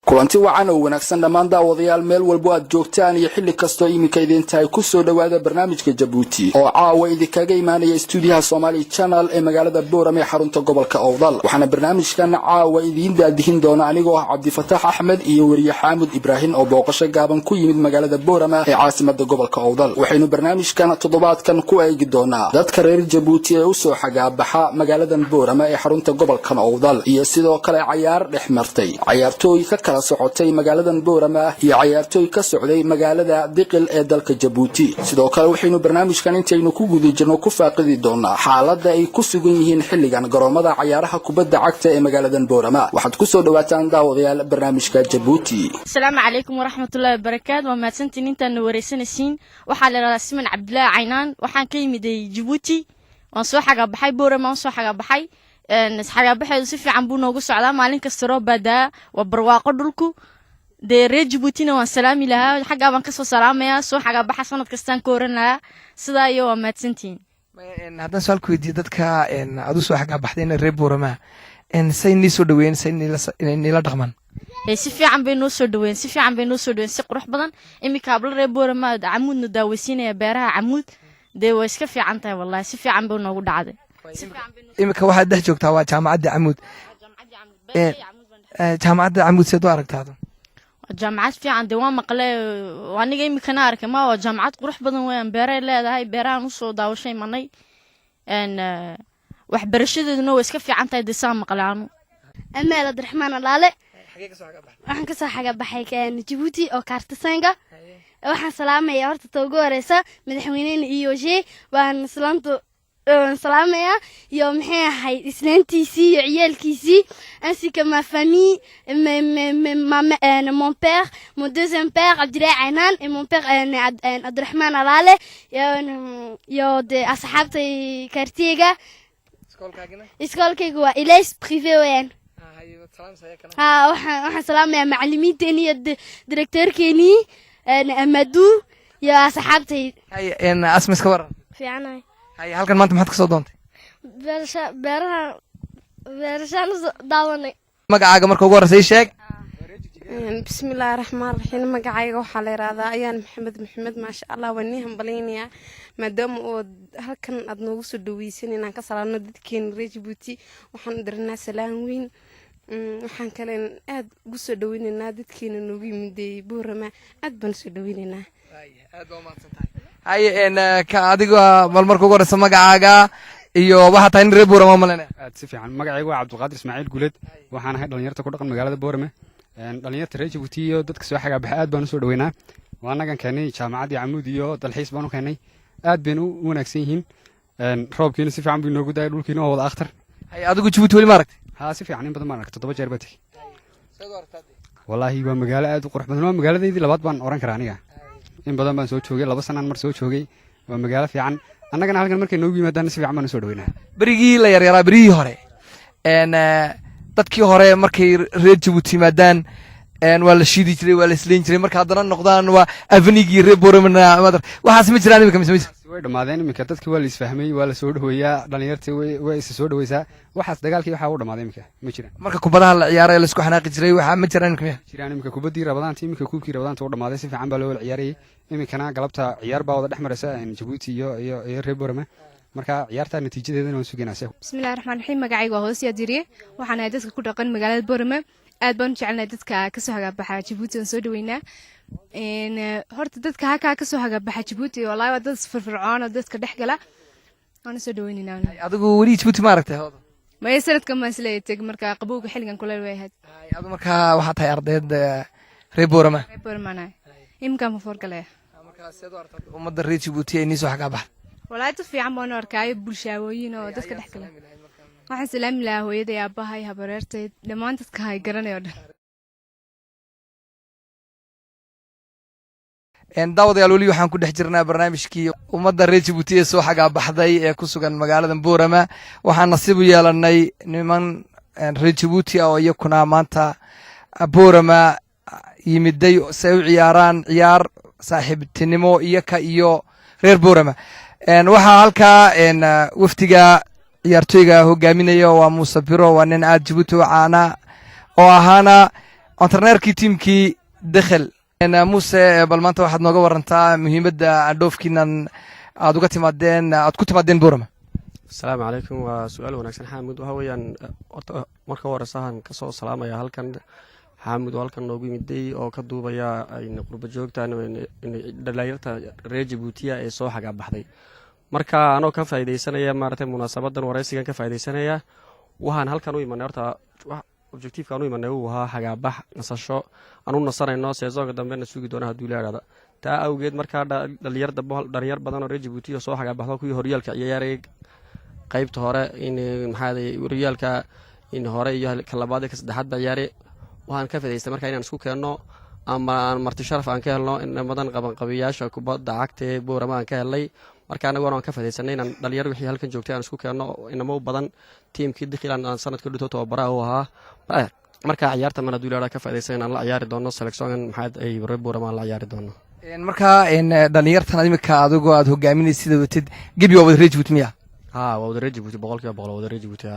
kulanti wacan oo wanaagsan dhammaan daawadayaal meel walba aad joogtaan iyo xilli kastoo iminka idintahay ku soo dhawaada barnaamijka Jabuuti oo caawa idinkaga imaanaya stuudiyaha Somali Channel ee magaalada Boorame ee xarunta gobolka Awdal waxaana barnaamijkan caawa idin daadihin doona anigoo ah Cabdifataax Axmed iyo wariye Xaamud Ibrahim oo booqasho gaaban ku yimid magaalada Boorame ee caasimadda gobolka Awdal waxaynu barnaamijkan toddobaadkan ku eegi doonaa dadka reer Jabuuti ee u soo xagaabaxa magaalada Boorame ee xarunta gobolka Awdal iyo sidoo kale ciyaar dhexmartay ciyaartooy ka socotay magaaladan Boorama iyo ciyaartooy ka socday magaalada Diqil ee dalka Jabuuti sidoo kale waxaynu barnaamijkan intaynu ku guda jirno ku faaqidi doonaa xaaladda ay ku sugan yihiin xilligan garoomada ciyaaraha kubadda cagta ee magaaladan Boorama waxaad ku soo dhawaataan daawadayaal barnaamijka Jabuuti. Assalaamu calaykum waraxmatullaahi wabarakaatuh waa mahadsantiin intaan wareysanaysiin waxaa la yiraahdaa Siman Cabdullaahi Caynaan waxaan ka yimid Jabuuti waan soo xagaabaxay Boorama waan soo xagaabaxay xagaabaxeedu si fiican buu noogu socdaa maalin kasta roob baadaa waa barwaaqo dhulku de reer Jabuutina waan salaami lahaa xagaa baan ka soo salaamayaa soo xagaabaxa sanad kastaan ka oran lahaa sidaa iyo waa mahadsantiin haddaan su'aal ku weydiiyo dadka aad u soo xagaabaxdayna reer Boorama say nii soo dhaweeyeen say niila dhaqmaan si fiican bay noo soo dhaweeyeen si qurux badan imika habla reer Boorama camuudna daawaysiinaya beeraha camuud de way iska fiican tahay wallahi si fiican buu noogu dhacday imika waxaad dhex joogtaa waa jaamacadda camuud jaamacadda camuud seed u aragtaado jaamacad fiican de waa maqle aniga imikana arkay ma waa jaamacad qurux badan weeyaan beeray leedahay beerahan u soo daawashay manay waxbarashadeeduna way iska fiican tahay de saa maqlaano Amaal Abdiraxmaan Alaale waxaan ka soo xagaabaxay Jabuuti oo Kaartisaanga waxaan salaamayaa horta toogo horeysa madaxweynaha EOG waan salaamaya iyo maxay ahay isnaantiisii iyo ciyaalkiisii ainsi que ma famille mon père mon deuxième père Abdiraxmaan Caynaan et mon père Abdiraxmaan Alaale iyo de asxaabtay kartiga iskoolkayga waa Ilays privé weyn waxaan salaamayaa macallimiinteena iyo directeurkeeni Amadou iyo asxaabtay asmas ka waran fiicanahay halkan maanta maxaad ka soo doontay beerashaan daawanay magacaaga marka ugu horreysay sheeg bismillaahi raxmaani raxiim magacayga waxaa la yiraahdaa ayaan maxamed maasha Allah waan nii hambaleynayaa maadaama oo halkan aad noogu soo dhaweysan inaan ka salaano dadkeen reer Jabuuti waxaan dirnaa salaam weyn waxaan kale aad ugu soo dhaweynaynaa dadkeena noogu yimid Boorama aad baan soo dhaweynaynaa aad baa mahadsantahay ka adiga mal marka ugu horeysa magacaaga iyo waxa tahay reer Boorama malena aad si fiican magacaygu waa Cabdulqaadir Ismaaciil Guuled waxaan ahay dhalinyarta ku dhaqan magaalada Boorame dhalinyarta reer Jabuuti iyo dadka soo xagaabaxa aad baan u soo dhaweynaa waanagan keenay jaamacadda Camuud iyo dalxiis baan u keenay aad baan u wanaagsan yihiin roobkiina si fiican buu noogu daayay dhulkiina waa wada akhtar adigu Jabuuti wali ma aragtay ها سيف يعني بدل ما أنا كتب بجرب بتي والله هو مجال أدو قرح بدل ما مجال ذي لبعض بان أوران كرانية إن بدل ما نسوي شوقي لبس أنا مر سوي شوقي ومجال في عن أنا كان هالكلام مركي نوبي مدان سيف عمان نسوي دوينها بريجي لا يرى بريجي هراء أنا تذكي هراء مركي ريد جبوتي مدان ولا شيء ديجري ولا سلين جري مركي هذا النقدان وأفنيجي ريبور من مدر وحاسم جراني بكم سميت dhamaadeen imika dadkii waa la isfahmay waa la soo dhaweeyaa dhalinyartii way is soo dhaweysaa waxaas dagaalkii waxa uu dhamaaday imika ma jiraan marka kubadaha la ciyaaray la isku xanaaqi jiray waxa ma jiraan imika kubadii rabadaantii imika kuubkii rabadaanta uu dhamaaday si fiican baa loo ciyaarayay imikana galabta ciyaar baa wada dhexmaraysa Jabuuti iyo reer Boorame marka ciyaarta natiijadeedana waan sugaynaa bismillaahir rahmaanir rahiim magacaygu waa Hoosiya Diriye waxaan ahay dadka ku dhaqan magaalada Boorame aad baan u jecelnahay dadka ka soo hagaabaxa Jabuuti oo soo dhaweynaa horta dadka halka ka soo hagaabaxa Jabuuti wallahi waa dad firfircoon oo dadka dhexgala aan soo dhaweynaa adigu wali Jabuuti ma aragtay hoodo ma sanadka ma isleeyay marka qabowga xilligan kuleel way ahayd adigu marka waxa tahay ardayd reer Boorama imka ma forgalay marka sidoo artay umada reer Jabuuti ay soo xagaabax wallahi tu fiican baan arkay bulshooyin oo dadka dhexgala waxaan salaam ilaahay hooyaday aabahay habareertay dhamaan dadka hay garanayo daawadayaal wali waxaan ku dhex jirnaa barnaamijkii ummadda reer Jabuuti ee soo xagaabaxday ee ku sugan magaalada Boorama waxaan nasiib u yeelanay niman reer Jabuuti oo iyakuna maanta Boorama yimiday si ay u ciyaaraan ciyaar saaxiibtinimo iyaka iyo reer Boorama waxaa halkaa waftiga ciyaartooyga hogaaminaya waa Muuse Biro waa nin aad Jabuuti u caana oo ahaana antarneerkii tiimkii dakhil muuse bal maanta waxaad nooga warantaa muhiimadda dhoofkiinan aad uga timaadeen aad ku timaadeen boorama asalaamu calaykum waa su-aal wanaagsan xaamud waxa weeyaan horta marka hore sahan kasoo salaamaya halkan xaamud oo halkan noogu yimiday oo ka duubaya qurba joogtan dhalinyarta reer jabuutiya ee soo xagaa baxday marka anoo ka faa'iidaysanaya maaragtay munaasabadan waraysigan ka faa'iidaysanaya waxaan halkan u imanay horta objectivekan u imanay uu ahaa xagaabax nasasho aan u nasanayno seesoonka dambena sugi doona hadduu ilaahada taa awgeed markaa dhalinyar badan oo reer jabuutiya soo xagaabaxdo kuwii horyaalka ciyaarayay qaybta hore in maxaaday horyaalka in hore iyo ka labaad ka saddexaad ba ciyaare waxaan ka faa'iidaystay markaa inaan isku keenno ama marti sharaf aan ka helno in badan qabanqabiyaasha kubadda cagta ee boorama aan ka helnay marka anagu waan ka faa'iidaysanay inaan dhalinyar wixii halkan joogtay aan isku keenno inamo badan tiimkii Dakhilan aan sanadka dhito tababaraha u ahaa marka ciyaarta mana duulada ka faa'iidaysan inaan la ciyaari doono selection maxaad ay reer boorama la ciyaari doono marka dhalinyartan imika adigu aad hogaaminaysid sida watid gebi waa wada reer Jabuuti miya waa wada reer Jabuuti boqolkiiba boqol wada reer Jabuuti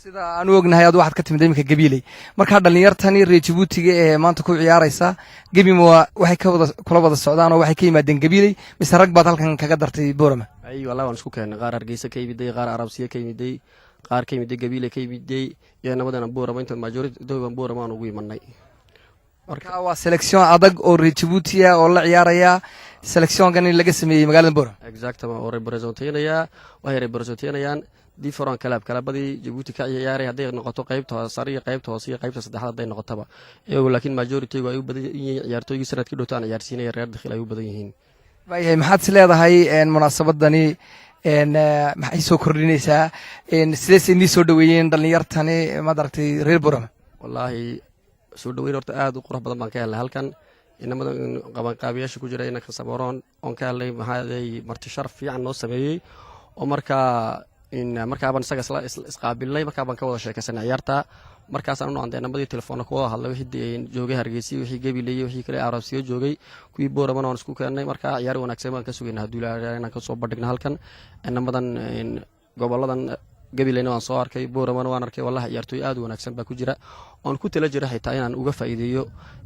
sida aan u ognahay aad waxaad ka timid imika gabiilay marka dhalinyartani reer Jabuutiga ee maanta ku ciyaaraysa gabi ma waxay ka wada kula wada socdaan oo waxay ka yimaadeen gabiilay mise rag baad halkan kaga dartay boorama ay wallahi waan isku keenay qaar Hargeysa ka yimiday qaar Arabsiya ka yimiday qaar ka yimiday gabiilay ka yimiday iyo nabadana boorama inta majority dooban boorama aan ugu imanay marka waa selection adag oo reer Jabuuti oo la ciyaaraya selectionkan in laga sameeyay magaalada boorama exactly oo representaynayaan different kalabadii Jabuuti ka ciyaaray haday noqoto qaybta sare iyo qaybta hoose iyo qaybta saddexaad haday noqotaba iyagu laakiin majority-gu ay u badan yihiin ciyaartooyga sanadkii dhowtaan ciyaarsiinaya reer Dakhil ay u badan yihiin waayahay maxaad leedahay munaasabadani maxay soo kordhinaysaa sidees inii soo dhaweeyeen dhalinyartani maad aragtay reer boorama wallaahi soo dhaweyn horta aad u qurux badan baan ka helnay halkan inamada qabanqaabiyaasha ku jira inanka sabaroon oon ka helnay maxaaday marti sharaf fiican noo sameeyey oo markaabaan isaga isqaabilnay markaabaan ka wada sheekaysanay ciyaarta markaasaan u noqday namadii telefoonna ku wada hadlay wixii joogay Hargeysa wixii gabiilay wixii kale Arabsiyo joogay kuwii boorama aan isku keenay marka ciyaar wanaagsan baan ka sugaynaa hadduu ilaahay inaan ka soo bandhigno halkan namadan goboladan gabiilayna waan soo arkay boorama waan arkay wallahi ciyaartooy aad u wanaagsan baa ku jira oon ku tala jira xitaa inaan uga faa'iideeyo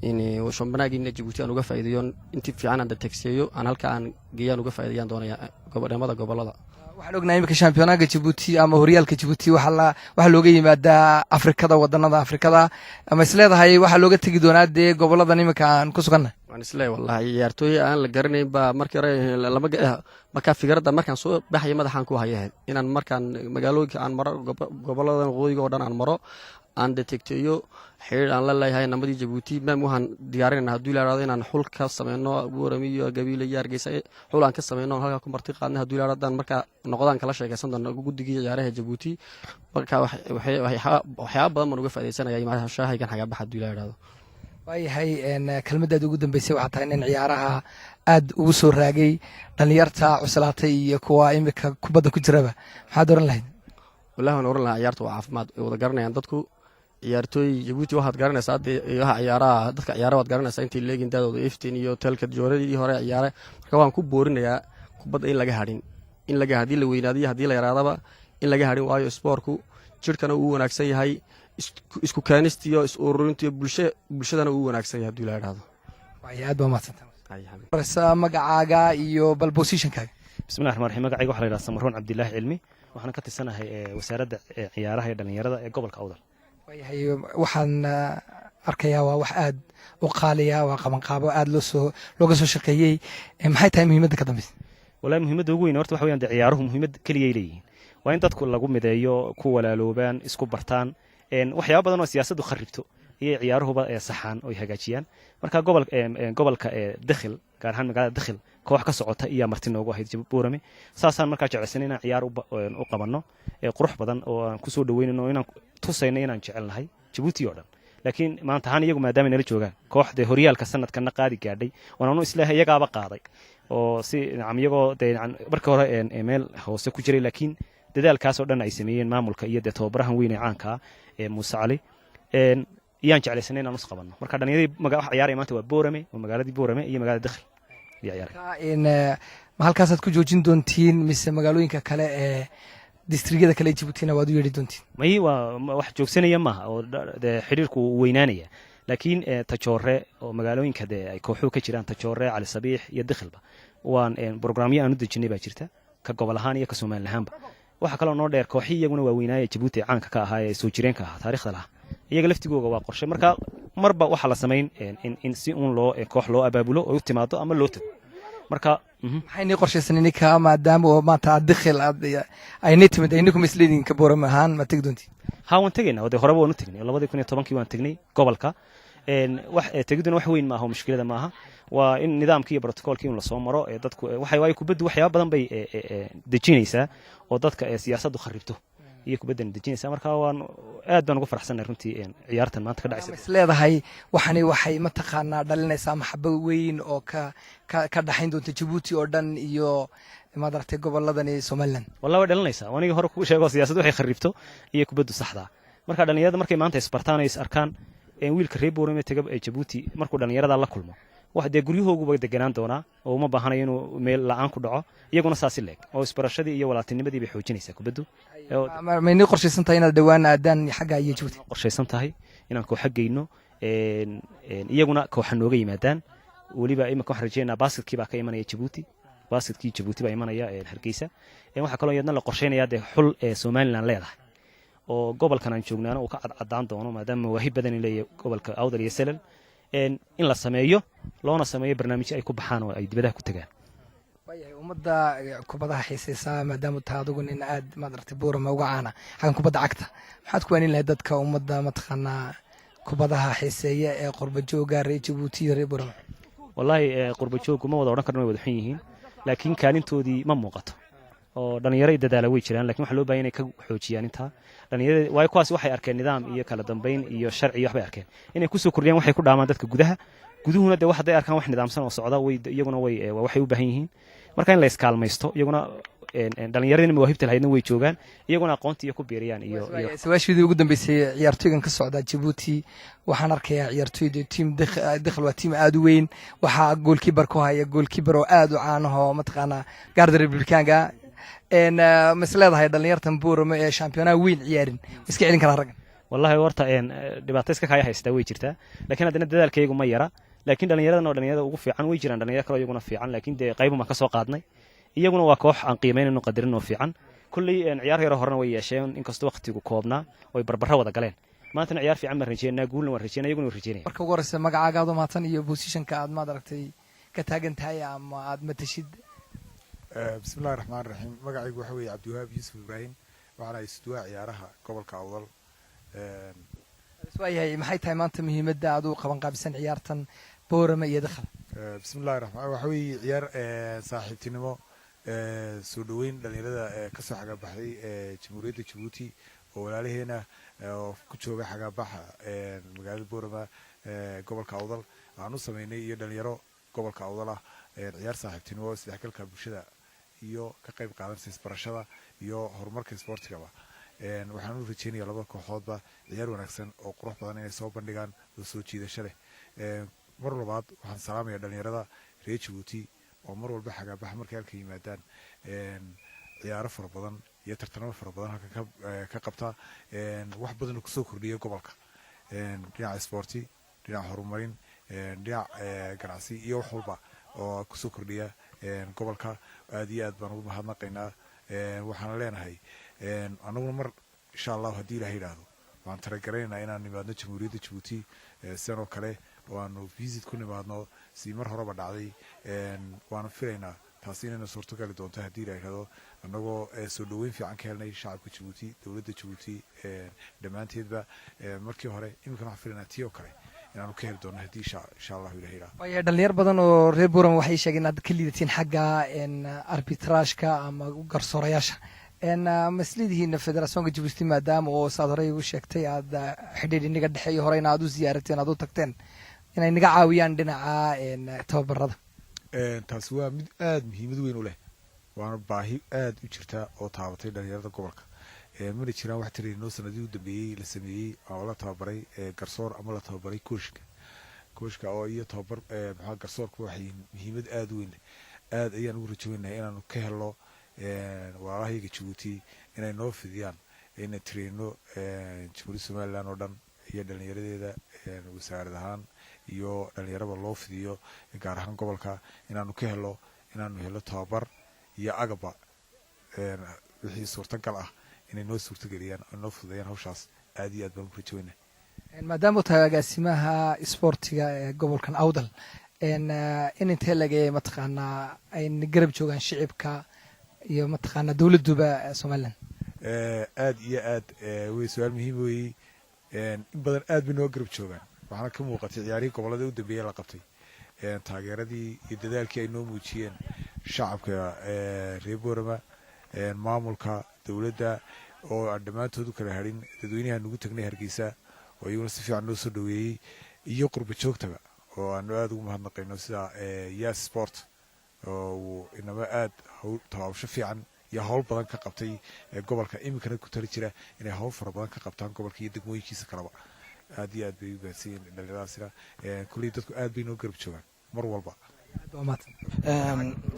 in shambanaagina Jabuuti aan uga faa'iideeyo intii fiican aan dadegsiyo aan halka aan geeyaan uga faa'iideeyaan doonaya gobolada waxaan ognahay imika championaaga Jabuuti ama horyaalka Jabuuti waxa looga yimaadaa Afrikada wadanada Afrikada ama isleedahay waxa looga tagi doonaa de goboladan imika aan ku sugannahay waan isleeyahay wallahi ciyaartooy aan la garanayn ba markii hore marka fikrada markaan soo baxay madaxan ku hayay inaan markaan magaalooyinka aan maro goboladan waqooyiga oo dhan aan maro aan detecteeyo xiriir aan la leeyahay namadii Jabuuti maam waxaan diyaarinaa hadduu ilaahay inaan xul ka sameeyno boorama iyo gabiilay iyo Hargeysa xul aan ka sameeyno halka ku marti qaadnay hadduu ilaahay marka noqdaan kala sheekaysan doona guddigii ciyaaraha Jabuuti marka waxyaabo badan ma uga faa'iideysanayay maashahaygan xaga bax hadduu ilaahay waayahay kelmadaad ugu dambeysay waxaa tahay in ciyaaraha aad ugu soo raagay dhalinyarta cuslaatay iyo kuwa imika kubadda ku jiraba maxaad oran lahayd wallahi waan oran lahaa ciyaartu waa caafimaad ay wada garanayaan dadku ciyaartooy Jabuuti waxaad garanaysaa ciyaaraha dadka ciyaaraha waad garanaysaa intii leegin daadooda iftiin iyo talka jooradii hore ciyaare marka waan ku boorinayaa kubadda in laga hadii la weynaadiyo hadii la yaraadaba in laga hadhin waayo sportku jirkana uu wanaagsan yahay isku kaanistiyo is ururintiyo bulshadana uu wanaagsan yahay haddii la yiraahdo aad baa mahadsantahay magacaaga iyo bal positionkaaga bismillahi rahmaani rahiim magacayga waxa la yiraahdaa Samaroon Cabdilaahi Cilmi waxaan ka tirsanahay wasaaradda ciyaaraha ee dhalinyarada ee gobolka Awdal waayahay waxaan arkayaa waa wax aad u qaaliya waa qabanqaabo aad looga soo shaqeeyey maxay tahay muhiimadda ka dambaysa wallahi muhiimadda ugu weyn horta waxa weeyaan ciyaaruhu muhiimad kaliya leeyihiin waa in dadku lagu mideeyo ku walaaloobaan isku bartaan waxyaabo badan oo siyaasaddu kharibto iyo ciyaaruhuba saxaan oo hagaajiyaan marka gobolka Dakhil gaar ahaan magaalada Dakhil koox ka socota iyo marti noogu ahayd Boorame saasaan markaa jeclaysanay inaan ciyaar u qabanno qurux badan oo aan ku soo dhaweynayno inaan tusayno inaan jecelnahay Jabuuti oo dhan laakiin maanta ahaan iyagu maadaama nala joogaan kooxda horyaalka sanadkan qaadi gaadhay waanu islaahay iyagaaba qaaday oo si iyagoo markii hore meel hoose ku jiray laakiin dadaalkaas oo dhan ay sameeyeen maamulka iyo tababarahan weyn ee caanka Muuse Cali iyaan jeclaysanay inaan us qabanno marka dhalinyarada magaca ciyaaraya maanta waa Boorame oo magaaladii Boorame iyo magaalada Dakhil ma halkaasaad ku joojin doontiin mise magaalooyinka kale ee districtyada kale Jabuutina waad u yeedhi doontiin may waa wax joogsanaya maaha oo xiriirku weynaanaya laakiin tajoore oo magaalooyinka dee ay kooxuhu ka jiraan tajoore cali sabiix iyo dikhilba waan programyo aan u dejinay baa jirta ka gobol ahaan iyo ka Soomaali ahaanba waxa kale oo noo dheer kooxii iyaguna waaweynaaye Djibouti caanka ka ahaa ee soo jireenka ahaa taariikhda lahaa iyaga laftigooga waa qorshe marka marba waxa la sameyn in si uun loo koox loo abaabulo oo u timaado ama loo tago marka maxay qorshaysan ka maadaama oo maanta dikhil ay nitimid ay nikum isleedin ka Boorama ahaan ma tagdoonti ها وان تجينا ودي هربوا ونتجني والله بدي كوني طبعا كي وان تجني قبل كا إن تجدون وين ما هو مشكلة معها وإن نظام كي بروتوكول كي ولا صومرة ضدك وحي كوبد وحياة بدن بي دجينيسا وضدك سياسة خربته يكوبد دجينيسا مركا وان أدنى نقفر حسن رنتي عيارة ما تكدع يصير بس لا هاي وحي ما تقنا دلنا سامح بوين أو كدحين دون Djibouti أردن يو ما درت goboladani Soomaaliland والله ودلنaysa waniga hore ku sheego siyaasaddu waxay kharibto iyo kubaddu saxda marka dhalinyarada markay maanta isbartaan ay arkaan wiilka reer Boorame taga ee Djibouti markuu dhalinyarada la kulmo wax de guryahoogu deganaan doona oo uma baahanayo inuu meel la'aan ku dhaco iyaguna saasi leeg oo isbarashadii iyo walaatinimadii bay xoojinaysaa kubaddu ma inay qorshaysan tahay inaad dhawaan aadaan xagga iyo Djibouti qorshaysan tahay inaan koox xaggeeyno iyaguna koox nooga yimaadaan waliba imika wax rajeynaa basketkii baa ka imanaya Djibouti basketkii Djibouti baa imanaya Hargeysa waxa kale oo yadna la qorsheynayaa de xul Somaliland leedahay oo gobolkan aan joognaana uu ka cadaan doono maadaama waahib badan in leeyahay gobolka Awdal iyo Salal in la sameeyo loona sameeyo barnaamij ay ku baxaan oo ay dibadaha ku tagaan way umada kubadaha xiiseeysa maadaama taadigu in aad ma dartay Boorama uga caana xagan kubada cagta maxaad ku wanayn lahayd dadka umada ma taqaana kubadaha xiiseeya ee qurba jooga reer Djibouti iyo reer Boorama wallahi qurba joogku ma wada oran karno way wada xun yihiin laakiin kaalintoodii ma muuqato oo dhalinyarada dadaala way jiraan laakiin waxa loo baahan yahay ka xoojiyaan inta dhalinyarada way kuwaas waxay arkeen nidaam iyo kala dambeyn iyo sharci waxbay arkeen inay ku soo kordhiyaan waxay ku dhaamaan dadka guduhuna de waxay arkaan wax nidaamsan oo socda way iyaguna way waxay u baahan yihiin marka in la iskaalmaysto iyaguna dhalinyaradina mawaahibta lahaydna way joogaan iyaguna aqoontii ku beeriyaan iyo sawaashidii ugu dambeysay ciyaartooygan ka socda Djibouti waxaan arkayaa ciyaartooyda team dikhil waa team aad u weyn waxa goalkeeper ku haya goalkeeper oo aad u caan ah ma taqaana Garda Republicaanka مسleedahay dhalinyartan Boorama ee championat weyn ciyaarin iska celin kara rag wallahi warta dhibaato iska kaya haysta way jirtaa laakiin hadana dadaalkaygu ma yara laakiin dhalinyarada ugu fiican way jiraan dhalinyaro kale iyaguna fiican laakiin de qayb ma ka soo qaadnay iyaguna waa koox aan qiimeynayno qadarinno fiican kulli ciyaar yar horena way yeesheen inkastoo waqtigu koobnaa oo barbarra wada galeen maanta ciyaar fiican ma rajeynaa guulna waan rajeynaa iyaguna rajeynayaan marka ugu horeysa magacaaga aad maatan iyo positionka aad ma aragtay ka taagan tahay ama aad matashid بسم الله الرحمن الرحيم magacaygu waxa weeye Cabdiwahaab Yuusuf Ibrahim waxaana isduwaa ciyaaraha gobolka Awdal iswaayahay maxay tahay maanta muhiimadda aad u qaban qaabsan ciyaartan Boorama iyo Dikhil بسم الله الرحمن waxa weeye ciyaar saaxiibtinimo soo dhaweyn dhalinyarada ka soo xaga baxday Jamhuuriyadda Djibouti oo walaalaheena oo ku jooga xaga baxa magaalada Boorama gobolka Awdal aan u sameynay iyo dhalinyaro gobolka Awdal ah ciyaar saaxiibtinimo isdhexgalka bulshada iyo ka qayb qaadanaysa isbarashada iyo horumarka isboortiga waxaan u rajeynayaa laba kooxoodba ciyaar wanaagsan oo qurux badan inay soo bandhigaan oo soo jiidasho leh mar labaad waxaan salaamayaa dhalinyarada reer Djibouti oo mar walba xagaabax markay halka yimaadaan ciyaaro fara badan iyo tartanno fara badan halka ka qabta wax badan oo ku soo kordhiya gobolka dhinaca isboorti dhinaca horumarin dhinaca ganacsi iyo wax walba oo ku soo kordhiya gobolka aad iyo aad baan ugu mahadnaqaynaa waxaan leenahay anaguna mar insha Allah hadii Ilaahay yiraahdo waan taragaraynaa inaan nimaadno Jamhuuriyadda Djibouti sidoo kale waanu visit ku nimaadno si mar horeba dhacday waan filaynaa taasi inay suurto gali doonto hadii Ilaahay yiraahdo anagoo soo dhaweyn fiican ka helnay shacabka Djibouti dawladda Djibouti dhamaanteedba markii hore imika waxaan filaynaa tiyo kale inaanu ka heli doono hadii insha Allah Ilaahay yiraahdo way dhalinyar badan oo reer Boorama waxay sheegeen inaad ka liidatiin xagga arbitrage-ka ama garsoorayaasha maslidihiina federationka Djibouti maadaama oo saad horey u sheegtay aad xidhiidh inaga dhaxeeyo hore inaad u ziyaarateen aad u tagteen inay naga caawiyaan dhinaca tababarada taasi waa mid aad muhiimad weyn u leh waana baahi aad u jirta oo taabatay dhalinyarada gobolka mana jiraan wax tirino sanadii u dambeeyay la sameeyay oo la tababaray garsoor ama la tababaray kooshka oo iyo tababar maxaa garsoorku waxay muhiimad aad u weyn aad ayaan ugu rajaynayaa inaanu ka helno walaalahayaga Djibouti inay noo fidiyaan inay tirino Jamhuuriyadda Somaliland oo dhan iyo dhalinyaradeeda wasaarad ahaan iyo dhalinyarada loo fidiyo gaar ahaan gobolka inaanu helo tababar iyo agaba wixii suurtagal ah inay noo suurtageliyaan oo noo fududeeyaan hawshaas aad iyo aad baan ku rajooynaa maadaama uu tahay agaasimaha isboortiga ee gobolkan awdal in intee lagee mataqaanaa ay garab joogaan shicibka iyo mataqaanaa dowladuba somaliland aad iyo aad way su-aal muhiim weeye in badan aad bay noo garab joogaan waxaana ka muuqatay ciyaarihii gobolada u dambeeyey la qabtay taageeradii iyo dadaalkii ay noo muujiyeen shacabka reer boorama maamulka dowladda oo aan dhammaantood u kala harin dadweynaha nugu tagnay hargeysa oo iyaguna si fiican noo soo dhaweeyey iyo qurba joogtaba oo aanu aada ugu mahadnaqayno sida yas sport oo uu inaba aad tabaabasho fiican iyo hawl badan ka qabtay gobolka iminkana ku tali jira inay hawl fara badan ka qabtaan gobolka iyo degmooyinkiisa kaleba aad iyo aad bay u baahsan yihiin dhalinyaradaasina kulley dadku aad bay noo garab joogaan mar walba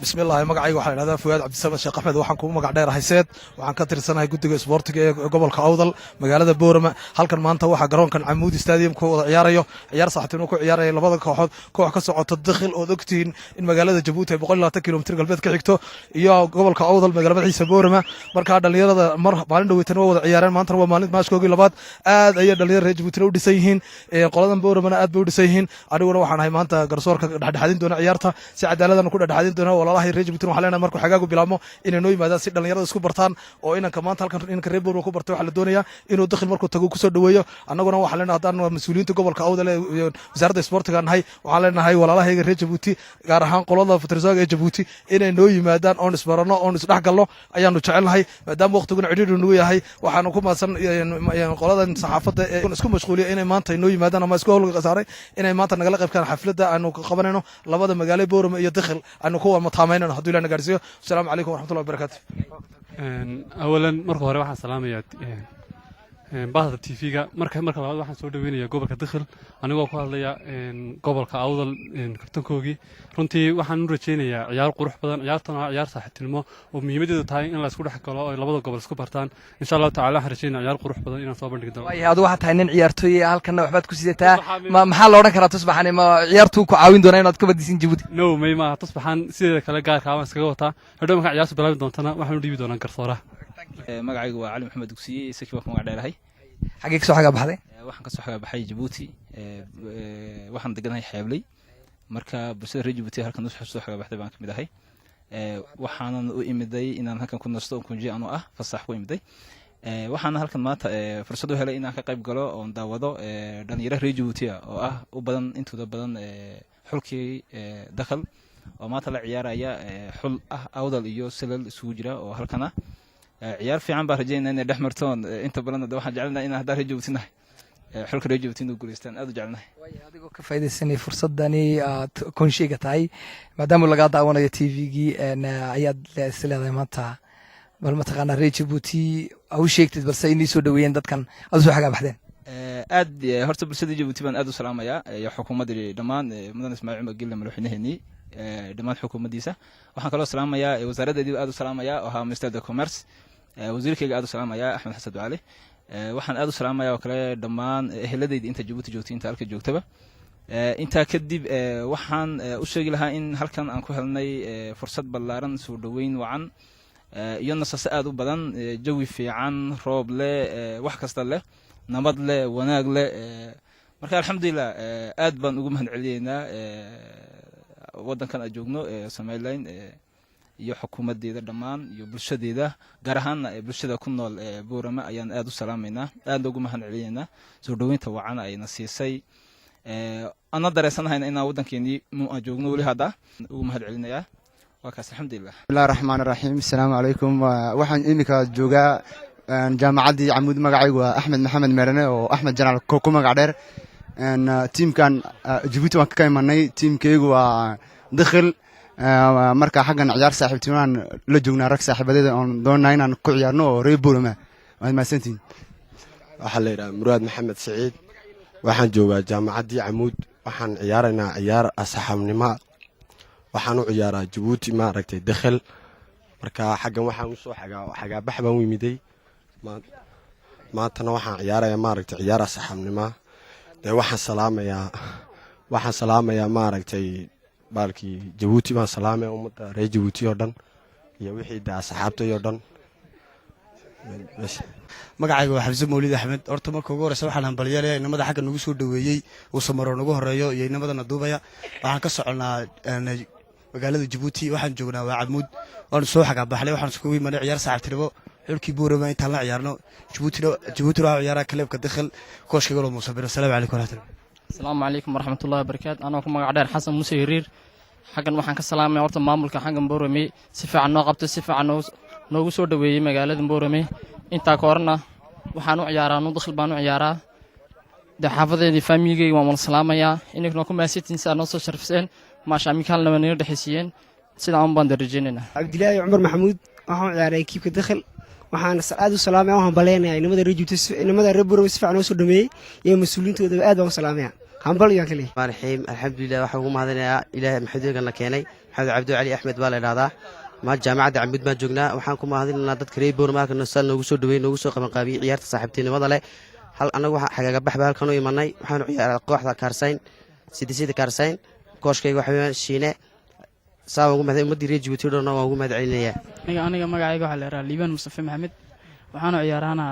بسم الله magacayga waxaa la yidhahdaa Fuaad Cabdisamad Sheekh Axmed waxaan ku magac dheer hayseed waxaan ka tirsanahay guddiga isboortiga ee gobolka Awdal magaalada Boorama halkan maanta waxaa garoonkan Camuudi Stadium ku wada ciyaarayo ciyaar saaxiibtimo ku ciyaaraya labada kooxood koox ka socota dakhil oo ogtiin in magaalada Jabuuti ay 120 kilomitir galbeed ka xigto iyo gobolka Awdal magaalada madaxiisa Boorama marka dhalinyarada maalin dhaweytan wada ciyaareen maanta waa maalin maaskoogii labaad aad ay dhalinyarada Jabuuti u dhisan yihiin qoladan Boorama aad bay u dhisan yihiin aniguna waxaan ahay maanta garsoorka dhexdhexaadin doona ciyaarta si cadaalad ku dhexdhexaadin doona walaalahay reer Jabuuti waxaan leenahay markuu xagaagu bilaabmo inay noo yimaadaan si dhalinyarada isku bartaan oo inanka maanta halkan inanka reer Boorama ku bartay waxa la doonayaa inuu dakhil markuu tago ku soo dhaweeyo annaguna waxaan leenahay hadaan mas'uuliyiinta gobolka Awdal ee wasaaradda isboortiga nahay waxaan leenahay walaalahayga reer Jabuuti gaar ahaan qolada Futsal ee Jabuuti inay noo yimaadaan oo isbarano oo isdhexgalno ayaanu jecelnahay maadaama waqtiguna cidhiidhi nagu yahay waxaanu ku maadsan qoladan saxaafadda ee isku mashquuliyay inay maanta noo yimaadaan ama isku howlga saaray inay maanta nagala qayb qaataan xafladda aanu ka qabanayno labada magaalo Boorama iyo dakhil aanu ku mataameynayno haddii la gaarsiiyo assalaamu calaykum waraxmatullahi wabarakaatu awalan marka hore waxaan salaamayaa bahda TV-ga marka labaad waxaan soo dhaweynayaa gobolka dakhil anigoo ku hadlaya gobolka Awdal kartankoogii runtii waxaan u rajeynayaa ciyaar qurux badan ciyaartana ciyaar saaxiibtinimo oo muhiimadeedu tahay in la isku dhex galo oo labada gobol isku bartaan insha Allah tacaala waxaan rajeynayaa ciyaar qurux badan inaan soo bandhigi doono adigu waxaad tahay nin ciyaartooy halkana waxbaad ku sidataa maxaa la odhan karaa tusbaxani ma ciyaartu ku caawin doona inaad ka badisin Jabuuti no ma tusbaxan sidoo kale gaarka aan iskaga wataa hadhow marka ciyaartu bilaabi doontana waxaan u dhiibi doonaa garsooraha magacaygu waa Cali Maxamed Dugsiye isagii waa magac dheerahay xagee ka soo xaga baxday waxaan ka soo xaga baxay Jabuuti waxaan deganahay Xeebley marka bulshada reer Jabuuti halkan u soo xaga baxday baan kamid ahay waxaanan u imiday inaan halkan ku nasto kunji aanu ah fasax ku imiday waxaan halkan maanta fursad u helay inaan ka qayb galo oo daawado dhalinyarada reer Jabuuti oo ah u badan intooda badan xulkii dakhil oo maanta la ciyaaraya xul ah Awdal iyo Salal isugu jira oo halkan ah ciyaar fiican baa rajeynaa inay dhex martoon inta badan waxaan jecelnahay inaan hadda reer Jabuuti nahay xulka reer Jabuuti inuu guuleystaan aad u jecelnahay adigoo ka faa'iideysanay fursadani aad kunshiga tahay maadaama laga daawanayo TV-gii ayaad leedahay maanta bal mataqaanaa reer Jabuuti u sheegtid balse inay soo dhaweeyeen dadkan aad soo xaga baxdeen aad horta bulshada Jabuuti baan aad u salaamayaa iyo xukuumadda dhammaan mudan Ismaaciil Cumar Gille madaxweynaheennii dhammaan xukuumaddiisa waxaan kaloo salaamayaa wasaaraddeedii aad u salaamayaa oo ahaa Minister of Commerce wasiirkayga aad u salaamayaa Axmed Xasan Ducaale waxaan aad u salaamayaa oo kale dhammaan eheladayda inta Jabuuti joogtay inta halka joogtaba intaa kadib waxaan u sheegi lahaa in halkan aan ku helnay fursad ballaaran soo dhaweyn wacan iyo nasasho aad u badan jawi fiican roob leh wax kasta leh nabad leh wanaag leh marka alxamdulilah aad baan ugu mahadceliyeynaa waddankan aan joogno Somaliland iyo xukuumaddeeda dhammaan iyo bulshadeeda gaar ahaan bulshada ku nool Boorama ayaan aad u salaameynaa aad ugu mahadceliyeynaa soo dhaweynta wacan ayna siisay ana dareesanahay inaan waddankeennii aan joogno wali hadda ugu mahadcelinayaa waa kaas alxamdulilah bismillaahi raxmaani raxiim assalaamu calaykum waxaan iminka joogaa jaamacaddii Camuud magacaygu waa Axmed Maxamed Meerane oo Axmed Janaal ku magac dheer tiimkan Jabuuti waan ka imanay tiimkaygu waa dakhil marka xaggan ciyaar saaxiibtinimada la joognaa rag saaxiibadeeda oon doonaa inaan ku ciyaarno oo reer Boorama waad mahadsantihiin waxaa la yidhaha Muraad Maxamed Saciid waxaan joogaa jaamacaddii Camuud waxaan ciyaaraynaa ciyaar asxaabnimo waxaan u ciyaaraa Jabuuti maaragtay dakhil marka xaggan waxaan u soo xagaabax baan u yimiday maantana waxaan ciyaarayaa maaragtay ciyaar asxaabnimo dee waxaan salaamayaa maaragtay baalkii jabuuti baan salaamaya ummadda reer jabuuti oo dhan iyo wixii dee asxaabtay oo dhan. magacayga waa xabse mawlid axmed. horta marka ugu horeysa waxaan hambalyeelaya inamada xagga nagu soo dhaweeyey uu samaro nagu horeeyo iyo inamadana duubaya. waxaan ka soconnaa magaalada jabuuti, waxaan joognaa waa camuud, waanu soo xagaabaxnay, waxaan iskugu imanay ciyaar saaxiibtinimo xulkii Boorama intaan la ciyaarno. jabuutina waa ciyaaraha kaleebka dakhil kooshkayga Muuse Bir. Assalaamu calaykum waraxmatullahi. Asalaamu calaykum waraxmatullahi wabarakaatu. anoo ku magac dheer xasan muuse hiriir. xaggan waxaan ka salaamaya horta maamulka xaggan Boorame si fiican noo qabtay, si fiican noogu soo dhaweeyey magaalada Boorame. intaa ka horna waxaan u ciyaaraa dakhil baan u ciyaaraa. dee xaafadeedii faamigeyga waan wala salaamayaa. ininkuna ku mahadsantihiin sidaa noo soo sharfiseen, maasha amikaalna waa nala dhexaysiiyeen, sidaa un baan darajeynaynaa. cabdilaahi cumar maxamuud, waxaan u ciyaaray ekiibka dakhil. waxaan aad u salaamaya, waxaan baleenaya inamada reer Jabuuti, inamada reer Boorame si fiican noo soo dhameeyey iyo mas-uuliyiintooda aad baan u salaamaya. hambal iyo kale marxiim. alxamdulilah waxaan ugu mahadinayaa ilaahay maxamuudna keenay. maxamed cabdi cali axmed baa la idhahdaa. maal jaamacadda camuud baan joognaa. waxaan ku mahadinaynaa dadka reer Boorame halkan sal noogu soo dhaweeyey, noogu soo qabanqaabiyey ciyaarta saaxiibtinimada leh. anagu xagaaga baxba halkan u imanay. waxaan u ciyaaraa kooxda Kaarsayn, sidisida Kaarsayn. kooshkayga waxa weeyaan Shiine. saa ugu mahad ummadii reer Jabuuti oo dhan waan ugu mahad celinayaa. aniga magacayga waxaa la yidhahaa Liibaan Mustafa Maxamed. waxaan u ciyaaraana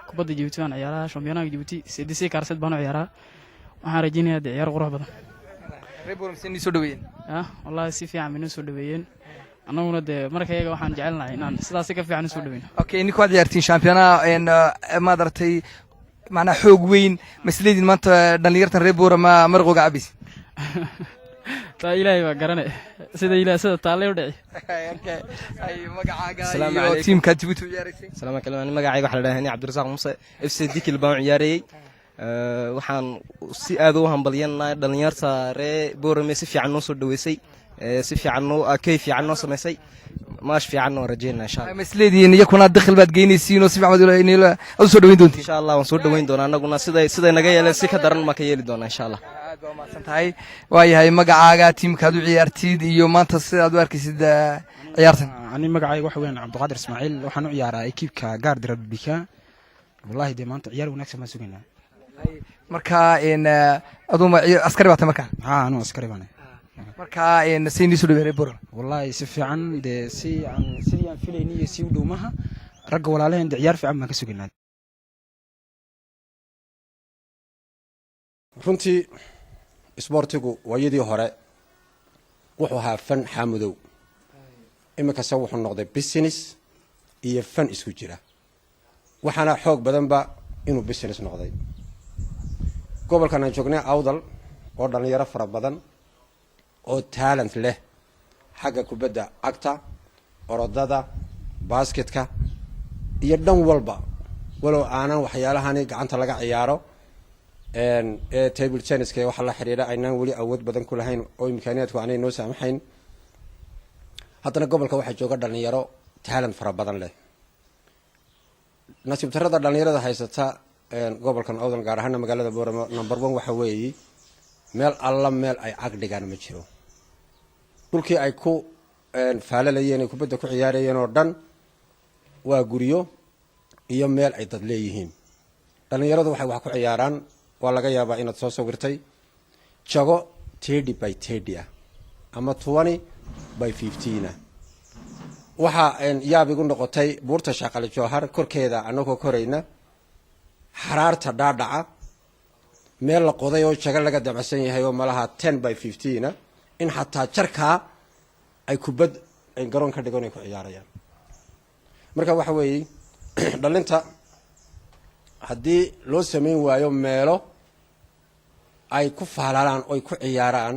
kubadda Jabuuti, waan ciyaaraa shampiyoonaha Jabuuti, sidisida Kaarsayn baan u ciyaaraa. waxaan rajeynayaa ciyaar qurux badan. reer Boorame si soo dhaweeyeen wallahi si fiican bay soo dhaweeyeen. annaguna dee markayga waxaan jecelnahay inaan sidaas ka fiican soo dhaweyno. okay ininka waad ciyaartiin shampiyoonaha maad aragtay macnaa xoog weyn masleedin maanta dhalinyartan reer Boorame marqooga cabis taa ilaahay baa garanay sida taalee u dhici. magacaaga iyo tiimka Jabuuti u ciyaaraysay. salaam alaykum. magacayga waxaa la dhahaa Cabdirasaaq Muuse, FC Dikil baan u ciyaarayay. waxaan si aad u hambalyeynaa dhalinyarta reer Boorame si fiican noo soo dhaweysay, si fiican kay fiican noo samaysay, maash fiican noo rajeynaa insha Allah. masleedin iyakuna dakhil baad geynaysiin oo si fiican u soo dhaweyn doontiin insha Allah. waan soo dhaweyn doonaa anaguna siday naga yeeleen si ka daran ma ka yeeli doonaa insha Allah. aad baa mahadsan tahay. waayahay magacaaga tiimkaad u ciyaartid iyo maanta sidaad u arkaysid ciyaartan. ani magacayga waxa weeyaan Cabdiqaadir Ismaaciil. waxaan u ciyaaraa ekiibka Gaardi Republika. wallahi dee maanta ciyaar wanaagsan baan sugaynaa. marka aduma askari baad markaa? anu askari baan. marka sayni soo dhaweeyay Boorame. wallahi si fiican dee sidii aan filaynay iyo si u dhowmaha ragga walaalaheen ciyaar fiican baan ka sugaynaa. runtii isboortigu waayadii hore wuxuu ahaa fan xaamudow. iminkase wuxuu noqday business iyo fan isku jira. waxaana xoog badanba inuu business noqday. gobolkan aan joognay Awdal oo dhalinyaro fara badan oo talent leh xagga kubadda cagta, orodada, basketka iyo dhan walba, walow aanan waxyaalahani gacanta laga ciyaaro ee table tenniska waxa la xiriira aynaan weli awood badan ku lahayn oo imkaaniyaadku aanay noo saamaxayn. haddana gobolka waxaa jooga dhalinyaro talent fara badan leh. nasiib darrada dhalinyarada haysata gobolkan Awdal gaar ahaan magaalada Boorame number 1 waxa weeye meel alla meel ay cag dhigaan ma jiro. dhulkii ay ku faalalayeen kubadda ku ciyaarayeen oo dhan waa guriyo iyo meel ay dad leeyihiin. dhalinyaradu waxay wax ku ciyaaraan waa laga yaabaa inaad soo sawirtay jago 30 by 30 ah ama 20 by 15 ah. waxa yaab igu noqotay buurta Shaqale Jowhar korkeeda anagoo korayna xaraarta dhaadhaca meel la qoday oo jaga laga damacsan yahay oo malaha 10 by 15 ah in xataa jarkaa ay kubad ay garoon ka dhigan ay ku ciyaarayaan. marka waxa weeye dhalinta haddii loo sameyn waayo meelo ay ku faalaalaan oo ay ku ciyaaraan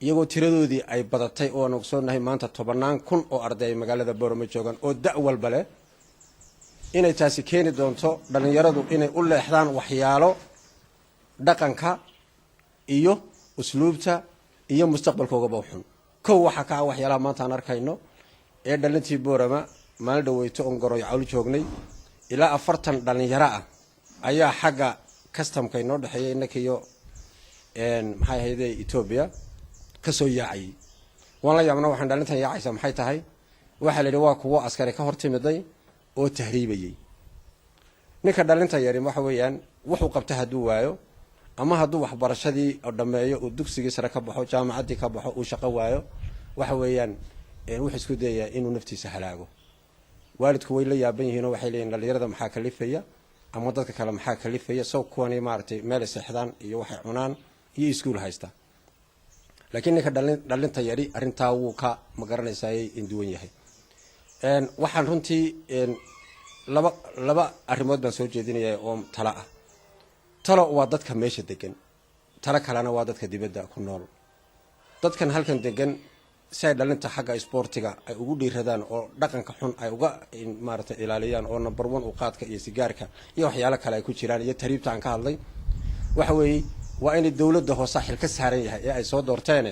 iyagoo tiradoodii ay badatay oo aan ogsoonahay maanta 10,000 oo arday magaalada Boorame joogan oo da' walba leh, inay taasi keeni doonto dhalinyaradu inay u leexdaan waxyaalo dhaqanka iyo usluubta iyo mustaqbalkoogaba xun. kow waxa ka waxyaalaha maanta aan arkayno ee dhalintii Boorame maalin dhaweyto on goroy cawl joognay ilaa 40 dhalinyaro ah ayaa xagga customka inoo dhaxeeyay inakiyo maxay ahayd Ethiopia ka soo yaacay. waan la yaabna waxaan dhalintan yaacaysa maxay tahay? waxa la yiri waa kuwa askari ka hortimiday oo tahriibayay. ninka dhalinta yari waxa weeyaan wuxuu qabta hadduu waayo ama hadduu waxbarashadii oo dhammeeyo uu dugsigii sare ka baxo jaamacaddii ka baxo uu shaqo waayo waxa weeyaan wuxuu isku dayayaa inuu naftiisa halaago waalidku way la yaaban yihiinoo waxay leeyihin dhalinyarada maxaa kalifaya ama dadka kale maxaa kalifaya sow kuwani maaragtay meel seexdaan iyo waxay cunaan iyo iskuul haysta laakiin ninka dhalinta yari arrintaa wuu ka magaranaysaayay induwan yahay waxaan runtii laba arrimood baan soo jeedinaya oo talo ah talo waa dadka meesha degan talo kalena waa dadka dibadda ku nool dadkan halkan degan si ay dhalinta xagga isboortiga ay ugu dhiiradaan oo dhaqanka xun ay uga maaragtay ilaaliyaan oo number 1 u qaadka iyo sigaarka iyo waxyaalo kale ay ku jiraan iyo tariibta aan ka hadlay waxa weeye waa inay dawladda hoose xil ka saaran yahay ee ay soo doorteen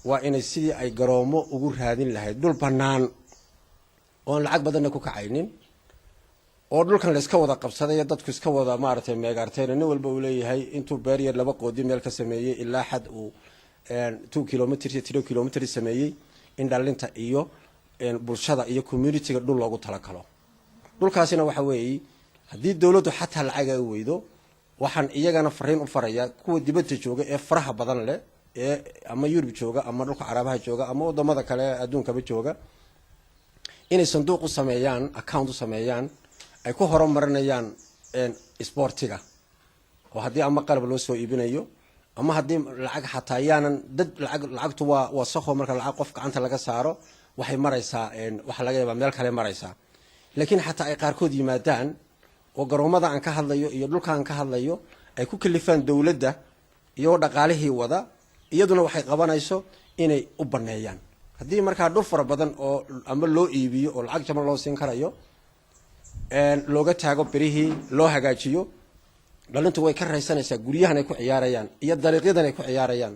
waa inay sidii ay garoomo ugu raadin lahayd dhul bannaan oo lacag badanna ku kacaynin oo dhulkan la iska wada qabsaday dadku iska wada maaragtay meegaarteen nin walba uu leeyahay intuu beeriyer 2 qoodi meel ka sameeyay ilaa xad uu 2 kilometer iyo 3 kilometer sameeyay in dhalinta iyo bulshada iyo community-ga dhul loogu talakalo dhulkaasina waxa weeye haddii dawladdu xataa lacag ay weydo waxaan iyagana fariin u farayaa kuwa dibadda jooga ee faraha badan leh ee ama Yurub jooga ama dhulka Carabaha jooga ama wadamada kale adduunkaba jooga inay sanduuq u sameeyaan account u sameeyaan ay ku horumarinayaan sportiga oo haddii ama qalab loo soo iibinayo ama haddii lacag xataa yaanan dad lacagtu waa saxo marka lacag qof gacanta laga saaro waxay maraysaa waxa laga yaabaa meel kale maraysaa laakiin xataa ay qaarkood yimaadaan oo garoomada aan ka hadlayo iyo dhulka aan ka hadlayo ay ku kalifaan dawladda iyo dhaqaalihii wada iyaduna waxay qabanayso inay u baneeyaan haddii markaa dhul fara badan oo ama loo iibiyo oo lacag jaban loo siin karayo looga taago birihii loo hagaajiyo dhalintu way ka raysanaysaa guryahan ay ku ciyaarayaan iyo dariiqyadan ay ku ciyaarayaan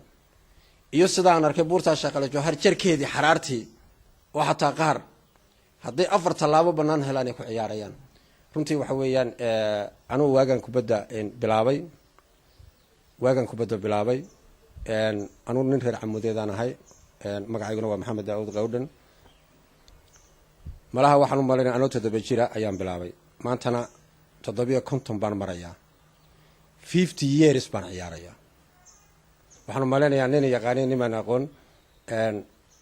iyo sidaan arkay buurtaa shaqale joohar jarkeedii xaraartii oo xataa qaar hadday 4 tallaabo bannaan helaan ay ku ciyaarayaan runtii waxa weeyaan anugu waagan kubadda bilaabay anugu nin reer camudeedaan ahay magacayguna waa maxamed daawud qawdhan malaha waxaan u malaynaya anoo 7 jira ayaan bilaabay maantana 750 baan marayaa 50 years baan ciyaarayaa waxaan u malaynayaa nin yaqaaniin niman aqoon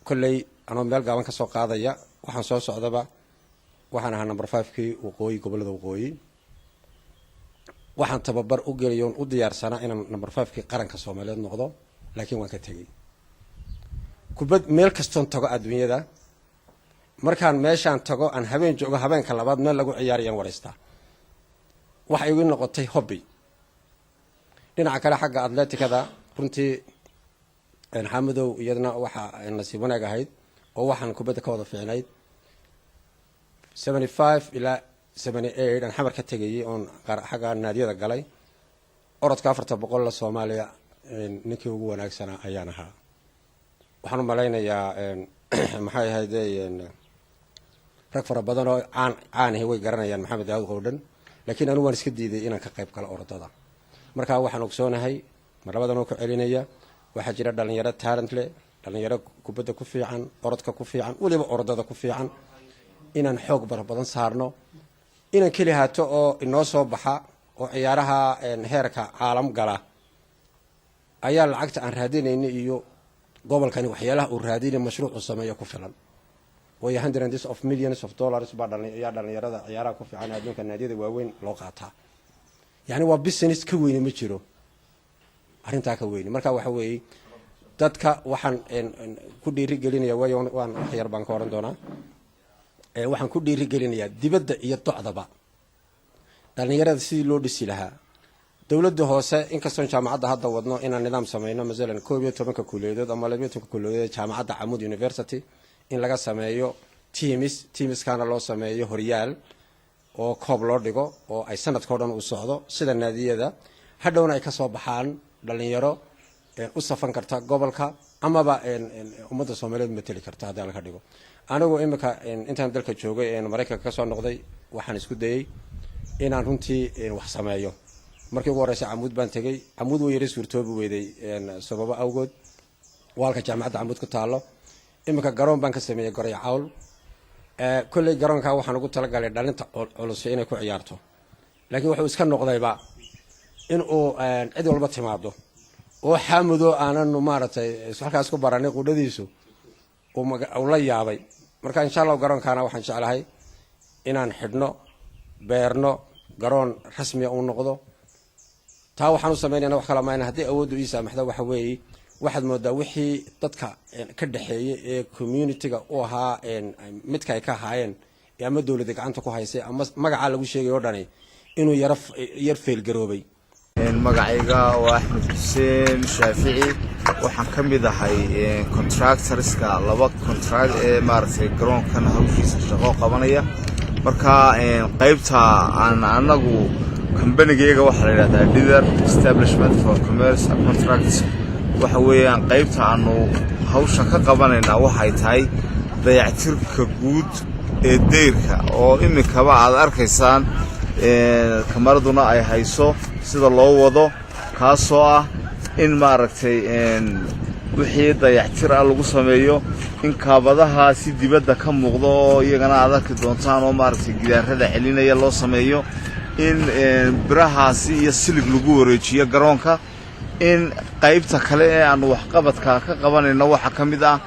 kolley anoo meel gaaban ka soo qaadaya waxaan soo socdaba waxaan ahaa number 5kii waqooyi gobolada waqooyi waxaan tababar u geliyoon u diyaarsanaa inaan number 5kii qaranka Soomaaliyeed noqdo laakiin waan ka tegey kubad meel kastoon tago adduunyada markaan meeshaan tago aan habeen joogo habeenka labaad meel lagu ciyaarayaan wareystaa waxa igu noqotay hobby dhinaca kale xagga atleetikada runtii xamadow iyadana waxa nasiib wanaag ahayd oo waxaan kubadda ka wada fiicnayd 75 ilaa 78 aan xamar ka tegayay oon xagga naadiyada galay orodka 400 la Soomaaliya ninkii ugu wanaagsanaa ayaan ahaa waxaan u malaynayaa maxay ahayd rag fara badan oo caan way garanayaan maxamed daawud qowdhan laakiin anigu waan iska diiday inaan ka qayb galo orodada markaa waxaan ogsoonahay mar labadan oo ku celinaya waxaa jira dhalinyaro talent leh dhalinyaro kubadda ku fiican orodka ku fiican waliba orodada ku fiican inaan xoog badan saarno inaan keli haato oo inoo soo baxa oo ciyaaraha heerka caalam gala ayaa lacagta aan raadinayno iyo gobolkani waxyaalaha uu raadinay mashruuc uu sameeyo ku filan way hundreds of millions of dollars baa dhalinyarada ciyaaraha ku fiican adduunka naadiyada waaweyn loo qaataa yani waa business ka weyn ma jiro arrintaa ka weyn marka waxa weeye dadka waxaan ku dhiiri gelinaya waan wax yar baan ka oran doonaa waxaan ku dhiiri gelinayaa dibadda iyo docdaba dhalinyarada sidii loo dhisi lahaa dawladda hoose inkastoo jaamacadda hadda wadno inaan nidaam sameeyno masalan 12 kuleedood ama 12 kuleedood jaamacadda Camud University in laga sameeyo teams-kana loo sameeyo horyaal oo koob loo dhigo oo ay sanadkoo dhan u socdo sida naadiyada hadhowna ay ka soo baxaan dhalinyaro u safan karta gobolka amaba ummadda Soomaaliyeed matali karta haddii la ka dhigo anigu imika intaan dalka joogay Mareykanka ka soo noqday waxaan isku dayay inaan runtii wax sameeyo markii ugu horreysay Camud baan tagay Camud way yiri suurtoobi weeday sababo awgood walka jaamacadda Camud ku taalo imika garoon baan ka sameeyay Goray Cawl kulley garoonka waxaan ugu talagalay dhalinta culus inay ku ciyaarto laakiin wuxuu iska noqdayba in uu cid walba timaado oo xaamudo aananu maaragtay halkaas ku baranay qudhadiisu uu la yaabay marka insha allah garoonkaana waxaan jeclahay inaan xidhno beerno garoon rasmi uu noqdo taa waxaan u sameynayna wax kala ma aha haddii awooddu ii saamaxdo waxa weeye waxaad moodaa wixii dadka ka dhaxeeyay ee community-ga u ahaa midka ay ka ahaayeen ama dowladda gacanta ku haysay ama magaca lagu sheegay oo dhani inuu yar feelgaroobay magacayga waa Axmed Xuseen Shaafici waxaan ka mid ahay contractorska laba contract ee maartay garoonkan hawshiisa shaqo qabanaya marka qaybta aan anagu kambanigayga waxa la yiraahdaa Dither Establishment for Commerce and Contracts waxa weeyaan qaybta aanu hawsha ka qabanayna waxay tahay dayactirka guud ee deyrka oo imikaba aad arkaysaan kamaraduna ay hayso sida loo wado kaasoo ah in maaragtay wixii dayactir ah lagu sameeyo in kaabadaha si dibadda ka muuqdo oo iyagana aad arki doontaan oo maaragtay gidaarada celinaya loo sameeyo in birahaasi iyo silig lagu wareejiyo garoonka in qaybta kale ee aanu waxqabadka ka qabanayno waxa ka mid ah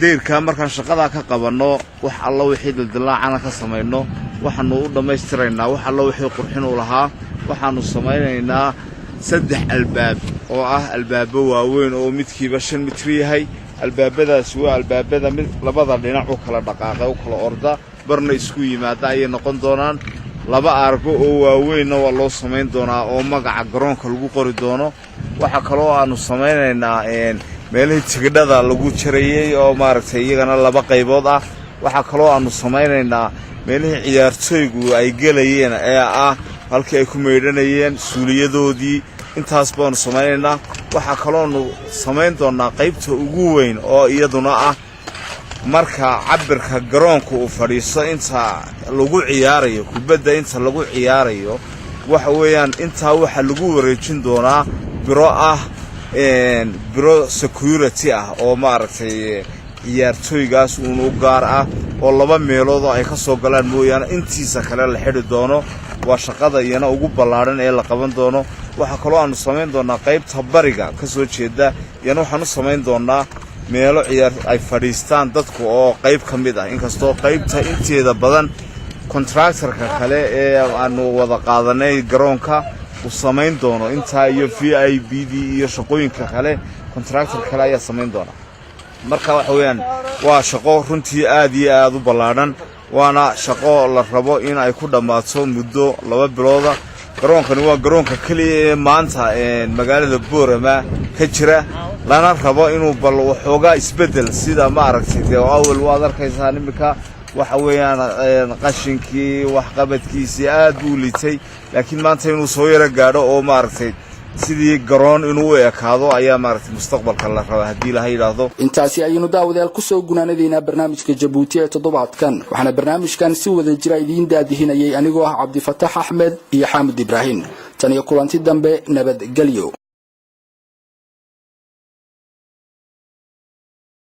deyrka markaan shaqada ka qabanno wax alla wixii dildilaacana ka samayno waxaanu u dhammaystiraynaa wax alla wixii qurxin u lahaa waxaanu samaynaynaa 3 albaab oo ah albaabo waaweyn oo midkiiba 5 mitir yahay albaabadaasi waa albaabada mid labada dhinac u kala dhaqaaqay u kala orda barna isku yimaada ay noqon doonaan laba argo oo waaweyn oo loo sameyn doonaa oo magaca garoonka lagu qori doono waxa kale oo aanu sameynaynaa meelaha tigidhada lagu jarayay oo maaragtay iyagana laba qaybood ah waxa kale oo aanu sameynaynaa meelaha ciyaartooygu ay galayeen ee ah halkii ay ku meedhanayeen suuliyadoodii intaas baanu sameynaynaa waxa kale oo aanu sameyn doonaa qaybta ugu weyn oo iyaduna ah marka cabirka garoonka uu fadhiisto inta lagu ciyaarayo kubadda inta lagu ciyaarayo waxa weeyaan inta waxa lagu wareejin doonaa biro ah biro security ah oo maaragtay ciyaartooygaas uu gaar ah oo laba meelood ay ka soo galaan mooyaan intiisa kale la xidhi doono waa shaqada iyana ugu ballaaran ee la qaban doono waxa kale oo aanu sameyn doonaa qaybta bariga ka soo jeeda iyana waxaanu sameyn doonaa meelo ciyaar ay fadhiistaan dadku oo qayb ka mid ah inkastoo qaybta inteeda badan contractorka kale ee aanu wada qaadanay garoonka uu sameyn doono inta iyo VIPD iyo shaqooyinka kale contractor kale ayaa sameyn doona marka waxa weeyaan waa shaqo runtii aad iyo aad u ballaaran waana shaqo la rabo in ay ku dhamaato muddo 2 bilooda garoonkani waa garoonka kaliya ee maanta magaalada Boorama ka jira lana rabo inuu bal waxoogaa isbedel sida maaragtay awal waad arkaysaa nimika waxa weeyaan qashinkii wax qabadkiisii aad u litay laakiin maanta inuu soo yara gaadho oo maaragtay sidii garoon inuu ekaado ayaa maaragtay mustaqbalka la rabo hadii la yiraahdo intaasi aynu daawadayaal ku soo gunaanadeyna barnaamijka Jabuuti ee toddobaadkan waxaana barnaamijkan si wada jira idin daadihinayay anigoo ah Cabdi Fataax Axmed iyo Xamed Ibrahim tan iyo kulanti dambe nabad galyo